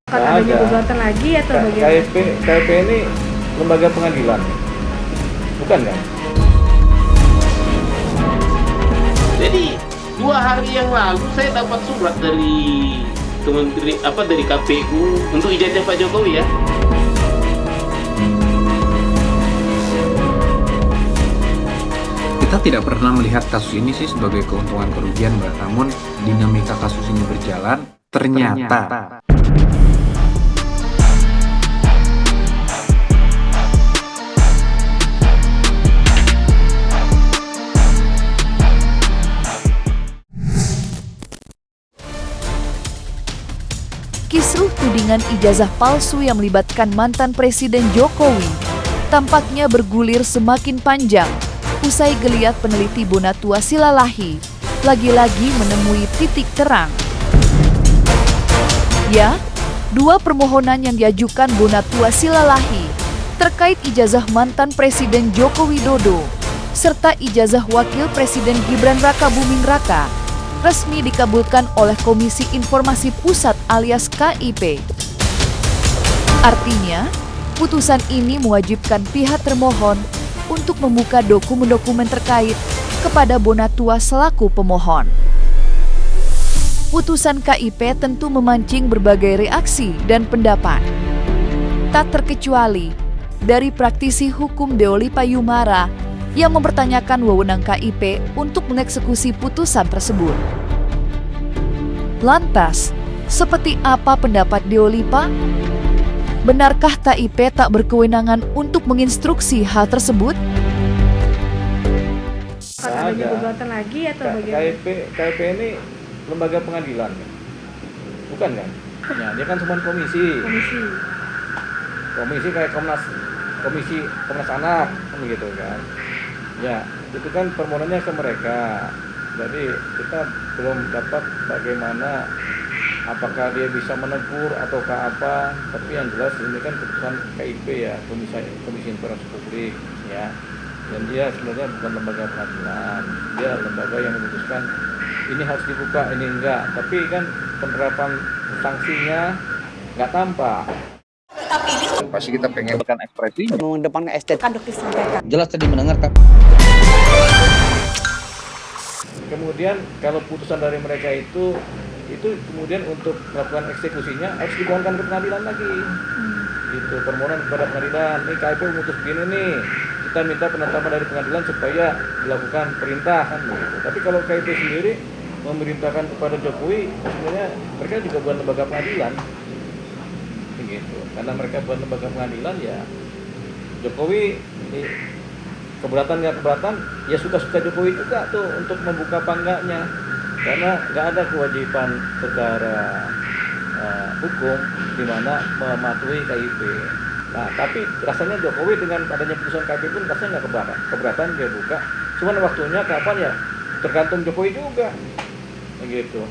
Akan Nggak adanya ada. gugatan lagi atau bagaimana? KIP ini lembaga pengadilan, bukan kan? Jadi 2 hari yang lalu saya dapat surat dari dari KPU untuk ijazah Pak Jokowi ya. Kita tidak pernah melihat kasus ini sih sebagai keuntungan kerugian, Mbak. Namun dinamika kasus ini berjalan, ternyata kisruh tudingan ijazah palsu yang melibatkan mantan Presiden Jokowi tampaknya bergulir semakin panjang usai geliat peneliti Bonatua Silalahi lagi-lagi menemui titik terang. Ya, 2 permohonan yang diajukan Bonatua Silalahi terkait ijazah mantan Presiden Joko Widodo serta ijazah Wakil Presiden Gibran Rakabuming Raka resmi dikabulkan oleh Komisi Informasi Pusat alias KIP. Artinya, putusan ini mewajibkan pihak termohon untuk membuka dokumen-dokumen terkait kepada Bonatua selaku pemohon. Putusan KIP tentu memancing berbagai reaksi dan pendapat. Tak terkecuali dari praktisi hukum Deoli Payumara yang mempertanyakan wewenang KIP untuk mengeksekusi putusan tersebut. Lantas, seperti apa pendapat Deoli Pak? Benarkah KIP tak berkewenangan untuk menginstruksi hal tersebut? Akan adanya gugatan lagi atau bagaimana? KIP ini lembaga pengadilan, bukan kan? Ya, dia kan cuma komisi kayak komisi Komnas Anak, begitu kan? Ya, itu kan permohonannya ke mereka. Jadi kita belum dapat bagaimana apakah dia bisa menegur ataukah apa. Tapi yang jelas ini kan keputusan KIP ya, Komisi Informasi Publik ya. Dan dia sebenarnya bukan lembaga pengadilan. Dia lembaga yang memutuskan ini harus dibuka, ini enggak. Tapi kan penerapan sanksinya nggak tampak. pasti kita pengen ekspresi. Mengedepankan estetika kan disampaikan. Jelas tadi mendengarkan. Kemudian kalau putusan dari mereka itu kemudian untuk melakukan eksekusinya harus dimohonkan ke pengadilan lagi. Itu permohonan kepada pengadilan. Ini KIP memutus begini nih. Kita minta penetapan dari pengadilan supaya dilakukan perintah kan begitu. Tapi kalau KIP sendiri memerintahkan kepada Jokowi, sebenarnya mereka juga bukan lembaga pengadilan. Begitu. Karena mereka bukan lembaga pengadilan ya Jokowi keberatan nggak keberatan ya suka-suka Jokowi juga tuh untuk membuka pangganya, karena nggak ada kewajiban secara hukum di mana mematuhi KIP. Nah tapi rasanya Jokowi dengan adanya putusan KIP pun rasanya nggak keberatan dia buka. Cuman waktunya kapan ya tergantung Jokowi juga, begitu.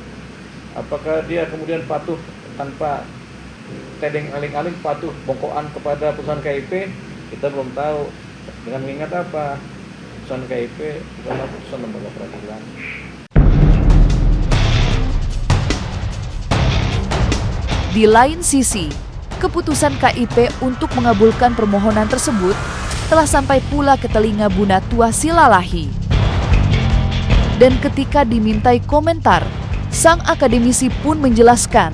Apakah dia kemudian patuh tanpa tedeng aling-aling, patuh bongkoan kepada putusan KIP, kita belum tahu. Dengan mengingat apa, putusan KIP bukanlah putusan lembaga peradilan. Di lain sisi, keputusan KIP untuk mengabulkan permohonan tersebut telah sampai pula ke telinga Bonatua Silalahi. Dan ketika dimintai komentar, sang akademisi pun menjelaskan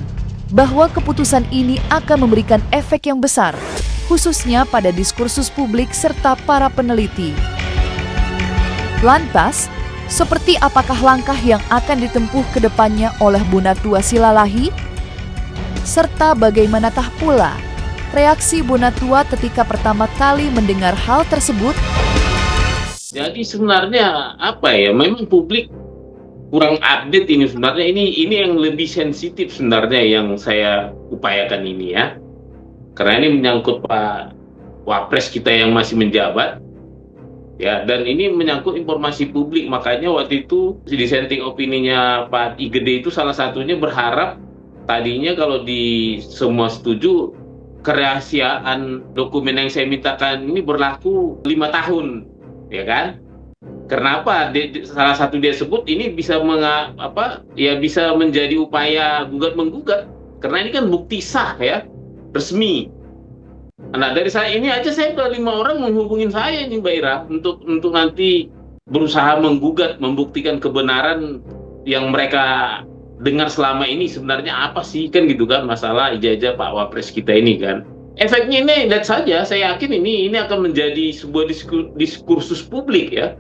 bahwa keputusan ini akan memberikan efek yang besar, khususnya pada diskursus publik serta para peneliti. Lantas, seperti apakah langkah yang akan ditempuh ke depannya oleh Bonatua Silalahi? Serta bagaimanakah pula reaksi Bonatua ketika pertama kali mendengar hal tersebut? Jadi sebenarnya memang publik kurang update ini sebenarnya. Ini yang lebih sensitif sebenarnya yang saya upayakan ini ya. Karena ini menyangkut Pak Wapres kita yang masih menjabat, ya, dan ini menyangkut informasi publik. Makanya waktu itu dissenting opininya Pak Igede itu salah satunya berharap tadinya kalau di semua setuju kerahasiaan dokumen yang saya mintakan ini berlaku 5 tahun, ya kan? Kenapa? Salah satu dia sebut ini bisa bisa menjadi upaya gugat menggugat. Karena ini kan bukti sah ya, resmi. Nah dari saya ini aja saya udah 5 orang menghubungin saya ini Mbak Ira untuk nanti berusaha menggugat, membuktikan kebenaran yang mereka dengar selama ini sebenarnya apa sih kan gitu kan, masalah ijazah Pak Wapres kita ini kan. Efeknya ini lihat saja, saya yakin ini akan menjadi sebuah diskursus publik ya,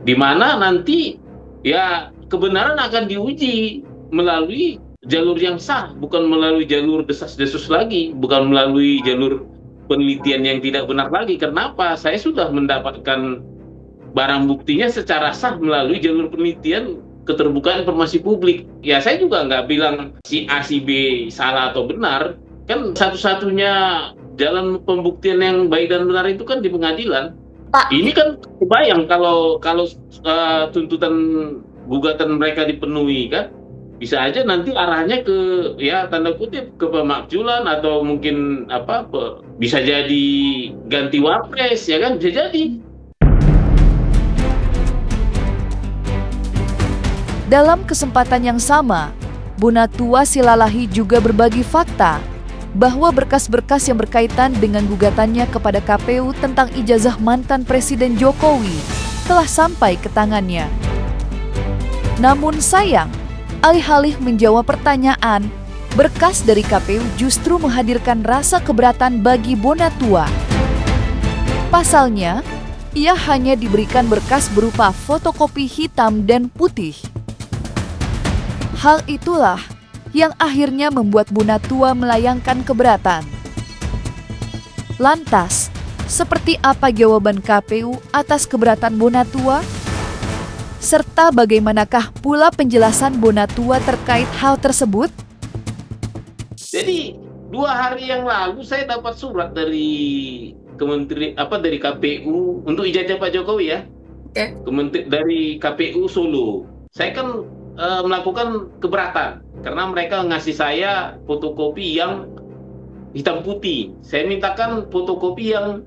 di mana nanti ya kebenaran akan diuji melalui jalur yang sah, bukan melalui jalur desas-desus lagi, bukan melalui jalur penelitian yang tidak benar lagi. Kenapa? Saya sudah mendapatkan barang buktinya secara sah melalui jalur penelitian keterbukaan informasi publik. Ya saya juga nggak bilang si A, si B salah atau benar. Kan satu-satunya jalan pembuktian yang baik dan benar itu kan di pengadilan. Pak. Ini kan kebayang kalau tuntutan gugatan mereka dipenuhi kan, bisa aja nanti arahnya ke ya tanda kutip ke pemakzulan atau mungkin bisa jadi ganti wapres ya kan, bisa jadi. Dalam kesempatan yang sama, Bu Natua Silalahi juga berbagi fakta bahwa berkas-berkas yang berkaitan dengan gugatannya kepada KPU tentang ijazah mantan Presiden Jokowi telah sampai ke tangannya. Namun sayang, alih-alih menjawab pertanyaan, berkas dari KPU justru menghadirkan rasa keberatan bagi Bu Natua. Pasalnya, ia hanya diberikan berkas berupa fotokopi hitam dan putih. Hal itulah yang akhirnya membuat Bu Natua melayangkan keberatan. Lantas, seperti apa jawaban KPU atas keberatan Bu Natua? Serta bagaimanakah pula penjelasan Bu Natua terkait hal tersebut? Jadi 2 hari yang lalu saya dapat surat dari dari KPU untuk ijazah Pak Jokowi ya. Oke. Dari KPU Solo. Saya kan melakukan keberatan karena mereka ngasih saya fotokopi yang hitam putih. Saya mintakan fotokopi yang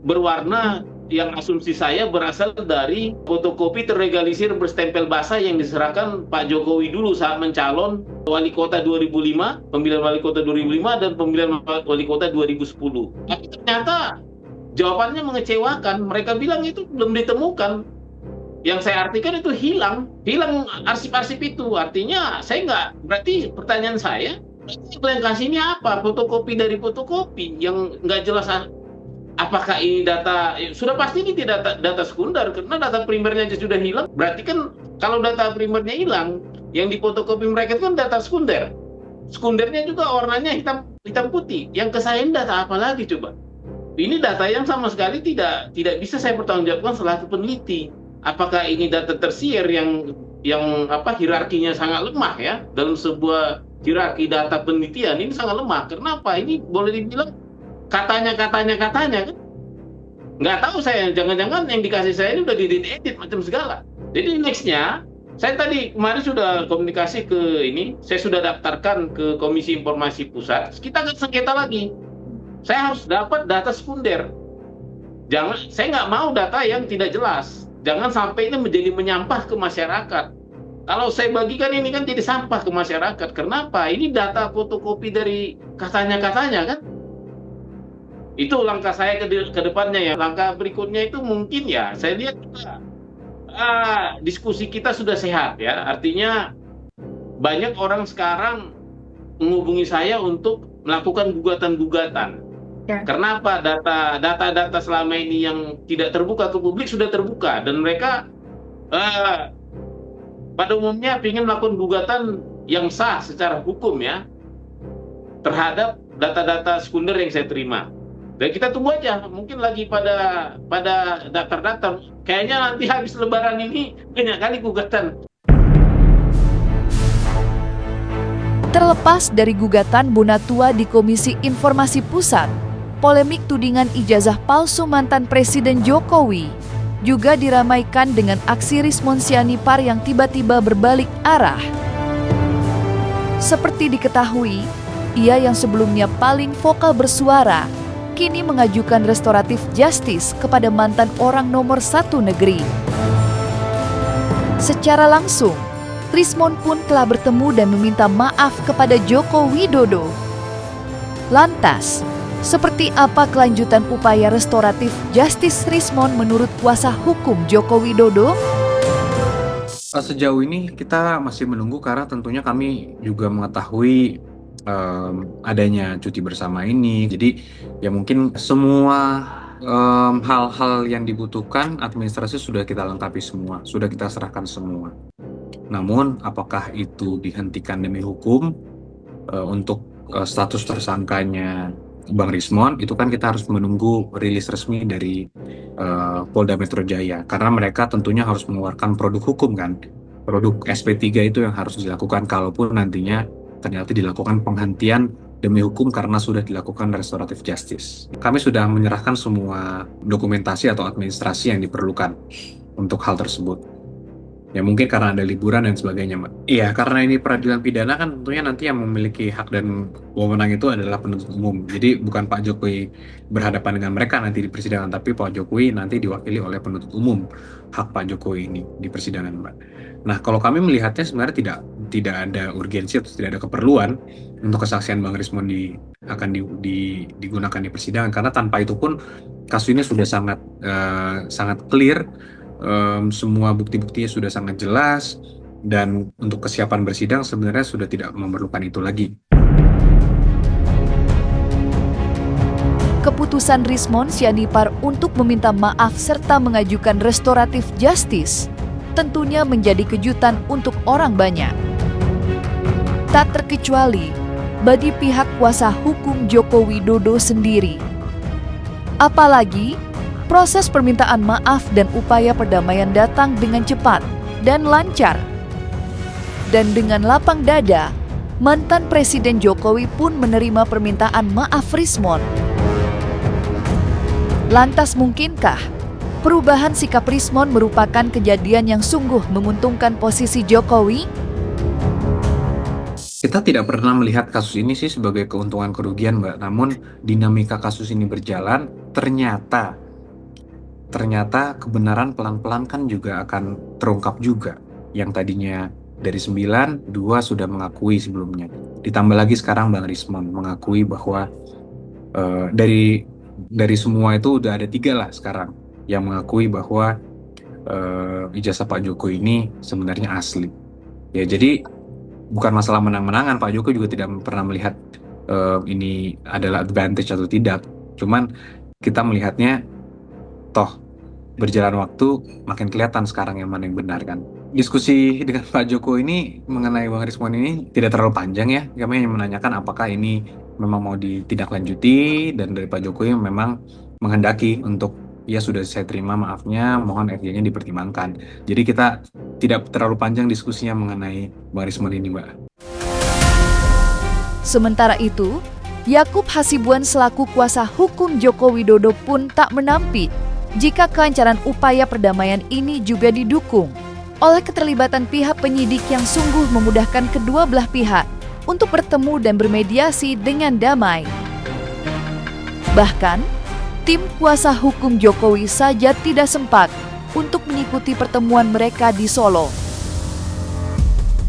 berwarna, yang asumsi saya berasal dari fotokopi terlegalisir berstempel basah yang diserahkan Pak Jokowi dulu saat mencalon wali kota 2005, pemilihan wali kota 2005 dan pemilihan wali kota 2010. Tapi ternyata jawabannya mengecewakan. Mereka bilang itu belum ditemukan. Yang saya artikan itu hilang arsip-arsip itu. Artinya saya berarti pertanyaan saya, yang kasih ini apa? Fotokopi dari fotokopi yang nggak jelas. Apakah ini data, sudah pasti ini tidak data sekunder, karena data primernya aja sudah hilang. Berarti kan kalau data primernya hilang, yang di fotokopi mereka itu kan data sekunder. Sekundernya juga warnanya hitam putih. Yang ke saya ini data apa lagi coba? Ini data yang sama sekali tidak bisa saya pertanggungjawabkan selaku peneliti. Apakah ini data tersier yang hierarkinya sangat lemah ya, dalam sebuah hierarki data penelitian ini sangat lemah. Kenapa? Ini boleh dibilang katanya kan, nggak tahu saya, jangan-jangan yang dikasih saya ini udah diedit macam segala. Jadi nextnya, saya tadi kemarin sudah komunikasi saya sudah daftarkan ke Komisi Informasi Pusat. Kita akan sengketa lagi. Saya harus dapat data sekunder. Saya nggak mau data yang tidak jelas. Jangan sampai ini menjadi menyampah ke masyarakat. Kalau saya bagikan ini kan jadi sampah ke masyarakat. Kenapa? Ini data fotokopi dari katanya kan. Itu langkah saya ke depannya ya. Langkah berikutnya itu mungkin ya, saya lihat juga diskusi kita sudah sehat ya. Artinya banyak orang sekarang menghubungi saya untuk melakukan gugatan-gugatan. Ya. Karena apa? Data-data selama ini yang tidak terbuka ke publik sudah terbuka, dan mereka pada umumnya ingin melakukan gugatan yang sah secara hukum ya terhadap data-data sekunder yang saya terima. Dan kita tunggu aja, mungkin lagi pada daftar-daftar. Kayaknya nanti habis Lebaran ini banyak kali gugatan. Terlepas dari gugatan Bu Natua di Komisi Informasi Pusat, polemik tudingan ijazah palsu mantan Presiden Jokowi juga diramaikan dengan aksi Rismon Sianipar yang tiba-tiba berbalik arah. Seperti diketahui, ia yang sebelumnya paling vokal bersuara, kini mengajukan restoratif justice kepada mantan orang nomor 1 negeri. Secara langsung, Rismon pun telah bertemu dan meminta maaf kepada Joko Widodo. Lantas, seperti apa kelanjutan upaya restoratif justice Rismon menurut kuasa hukum Joko Widodo? Sejauh ini kita masih menunggu karena tentunya kami juga mengetahui adanya cuti bersama ini. Jadi ya mungkin semua hal-hal yang dibutuhkan administrasi sudah kita lengkapi semua, sudah kita serahkan semua. Namun apakah itu dihentikan demi hukum untuk status tersangkanya Bang Rismon, itu kan kita harus menunggu rilis resmi dari Polda Metro Jaya, karena mereka tentunya harus mengeluarkan produk hukum kan, produk SP3 itu yang harus dilakukan kalaupun nantinya ternyata dilakukan penghentian demi hukum karena sudah dilakukan restoratif justice. Kami sudah menyerahkan semua dokumentasi atau administrasi yang diperlukan untuk hal tersebut. Ya mungkin karena ada liburan dan sebagainya, Mbak. Iya, karena ini peradilan pidana kan tentunya nanti yang memiliki hak dan wewenang itu adalah penuntut umum. Jadi bukan Pak Jokowi berhadapan dengan mereka nanti di persidangan, tapi Pak Jokowi nanti diwakili oleh penuntut umum hak Pak Jokowi ini di persidangan, Mbak. Nah, kalau kami melihatnya sebenarnya tidak ada urgensi atau tidak ada keperluan untuk kesaksian Bang Rismon akan digunakan di persidangan, karena tanpa itu pun kasus ini sudah sangat clear. Semua bukti-buktinya sudah sangat jelas dan untuk kesiapan bersidang sebenarnya sudah tidak memerlukan itu lagi. Keputusan Rismon Sianipar untuk meminta maaf serta mengajukan restoratif justice tentunya menjadi kejutan untuk orang banyak. Tak terkecuali bagi pihak kuasa hukum Joko Widodo sendiri. Apalagi proses permintaan maaf dan upaya perdamaian datang dengan cepat dan lancar. Dan dengan lapang dada, mantan Presiden Jokowi pun menerima permintaan maaf Rismon. Lantas mungkinkah perubahan sikap Rismon merupakan kejadian yang sungguh menguntungkan posisi Jokowi? Kita tidak pernah melihat kasus ini sih sebagai keuntungan kerugian, Mbak. Namun dinamika kasus ini berjalan, ternyata kebenaran pelan-pelan kan juga akan terungkap juga. Yang tadinya dari 9, 2 sudah mengakui sebelumnya. Ditambah lagi sekarang Bang Rismon mengakui bahwa dari semua itu udah ada 3 lah sekarang yang mengakui bahwa ijazah Pak Jokowi ini sebenarnya asli. Ya jadi bukan masalah menang-menangan, Pak Jokowi juga tidak pernah melihat ini adalah advantage atau tidak. Cuman kita melihatnya toh berjalan waktu makin kelihatan sekarang yang mana yang benar kan. Diskusi dengan Pak Jokowi ini mengenai Bang Rismon ini tidak terlalu panjang ya. Kami hanya menanyakan apakah ini memang mau ditindaklanjuti dan dari Pak Jokowi memang menghendaki untuk ya sudah saya terima maafnya, mohon RJ-nya dipertimbangkan. Jadi kita tidak terlalu panjang diskusinya mengenai Bang Rismon ini, Mbak. Sementara itu, Yakub Hasibuan selaku kuasa hukum Joko Widodo pun tak menampik jika kelancaran upaya perdamaian ini juga didukung oleh keterlibatan pihak penyidik yang sungguh memudahkan kedua belah pihak untuk bertemu dan bermediasi dengan damai. Bahkan, tim kuasa hukum Jokowi saja tidak sempat untuk mengikuti pertemuan mereka di Solo.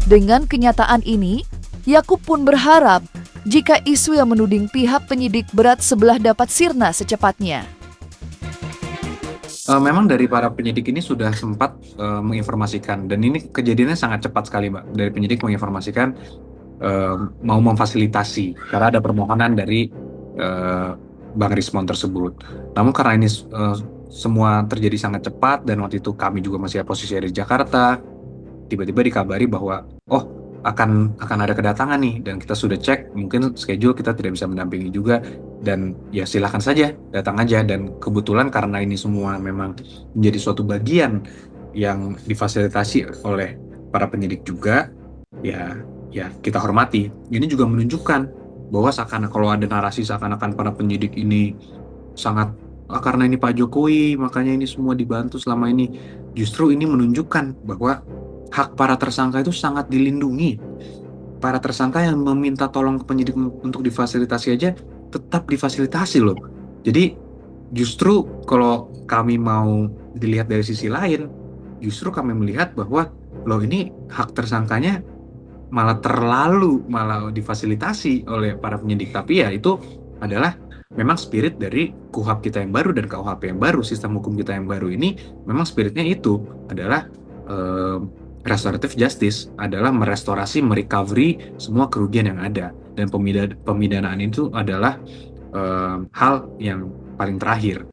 Dengan kenyataan ini, Yakub pun berharap jika isu yang menuding pihak penyidik berat sebelah dapat sirna secepatnya. Memang dari para penyidik ini sudah sempat menginformasikan, dan ini kejadiannya sangat cepat sekali, Mbak. Dari penyidik menginformasikan mau memfasilitasi karena ada permohonan dari Bang Rismon tersebut. Namun karena ini semua terjadi sangat cepat dan waktu itu kami juga masih posisi di Jakarta, tiba-tiba dikabari bahwa akan ada kedatangan nih, dan kita sudah cek mungkin schedule kita tidak bisa mendampingi juga, dan ya silahkan saja datang aja. Dan kebetulan karena ini semua memang menjadi suatu bagian yang difasilitasi oleh para penyidik juga, ya kita hormati. Ini juga menunjukkan bahwa kalau ada narasi seakan-akan para penyidik ini sangat karena ini Pak Jokowi makanya ini semua dibantu selama ini, justru ini menunjukkan bahwa hak para tersangka itu sangat dilindungi. Para tersangka yang meminta tolong ke penyidik untuk difasilitasi aja tetap difasilitasi loh. Jadi justru kalau kami mau dilihat dari sisi lain, justru kami melihat bahwa loh ini hak tersangkanya malah difasilitasi oleh para penyidik. Tapi ya itu adalah memang spirit dari KUHP kita yang baru dan KUHP yang baru, sistem hukum kita yang baru ini memang spiritnya itu adalah restoratif justice, adalah merestorasi, merecovery semua kerugian yang ada, dan pemidanaan itu adalah hal yang paling terakhir.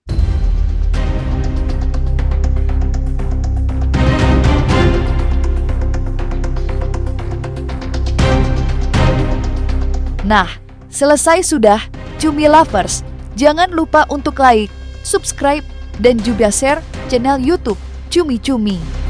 Nah, selesai sudah Cumi Lovers. Jangan lupa untuk like, subscribe, dan juga share channel YouTube Cumi Cumi.